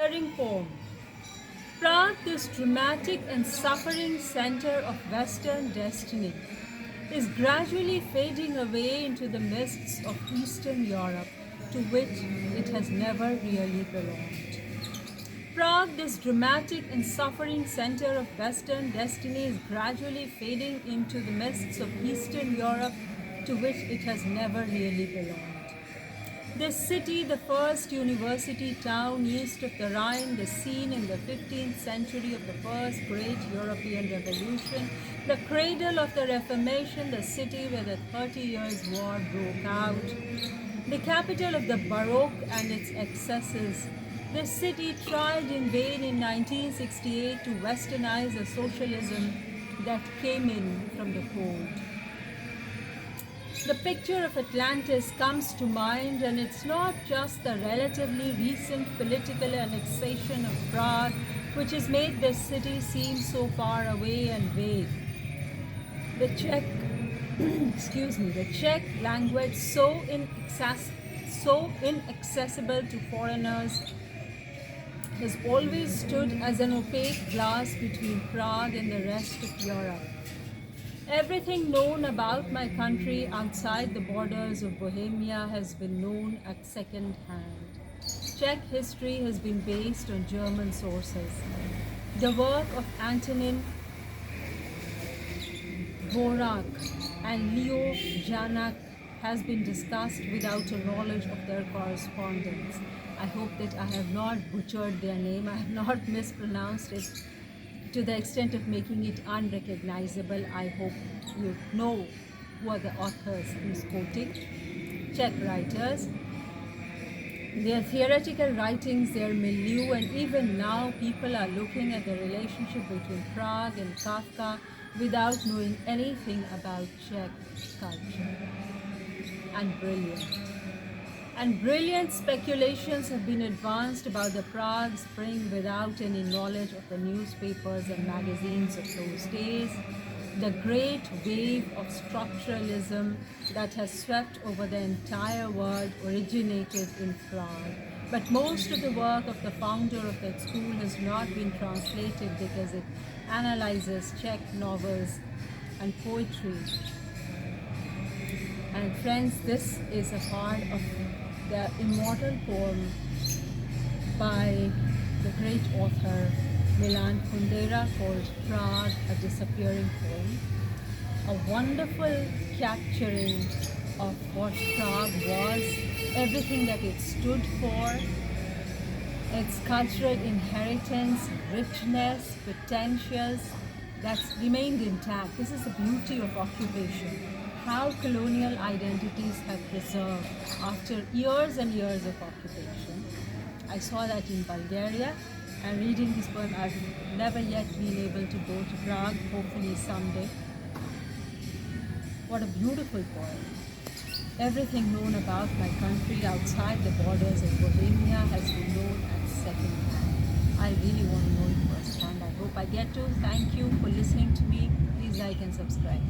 disappearing poem. Prague, this dramatic and suffering center of Western destiny, is gradually fading away into the mists of Eastern Europe, to which it has never really belonged. Prague, this dramatic and suffering center of Western destiny, is gradually fading into the mists of Eastern Europe, to which it has never really belonged. This city, the first university town east of the Rhine, the scene in the 15th century of the first great European revolution, the cradle of the Reformation, the city where the 30 Years' War broke out, the capital of the Baroque and its excesses. This city tried in vain in 1968 to westernize a socialism that came in from the cold. The picture of Atlantis comes to mind, and it's not just the relatively recent political annexation of Prague which has made this city seem so far away and vague. The Czech, the Czech language, so inaccessible to foreigners, has always stood as an opaque glass between Prague and the rest of Europe. Everything known about my country outside the borders of Bohemia has been known at second hand. Czech history has been based on German sources. The work of Antonin Dvorak and Leo Janak has been discussed without a knowledge of their correspondence. I hope that I have not butchered their name, I have not mispronounced it to the extent of making it unrecognizable. I hope you know who are the authors who's quoting. Czech writers, their theoretical writings, their milieu, and even now people are looking at the relationship between Prague and Kafka without knowing anything about Czech culture. And brilliant speculations have been advanced about the Prague Spring without any knowledge of the newspapers and magazines of those days. The great wave of structuralism that has swept over the entire world originated in Prague. But most of the work of the founder of that school has not been translated because it analyzes Czech novels and poetry. And friends, this is a part of the immortal poem by the great author Milan Kundera called Prague, a Disappearing Poem. A wonderful capturing of what Prague was, everything that it stood for, its cultural inheritance, richness, potentials, that's remained intact. This is the beauty of occupation. How colonial identities have preserved after years and years of occupation. I saw that in Bulgaria, and reading this poem, I've never yet been able to go to Prague, hopefully someday. What a beautiful poem. Everything known about my country outside the borders of Bohemia has been known at second hand. I really want to know it firsthand. I hope I get to. Thank you for listening to me. Please like and subscribe.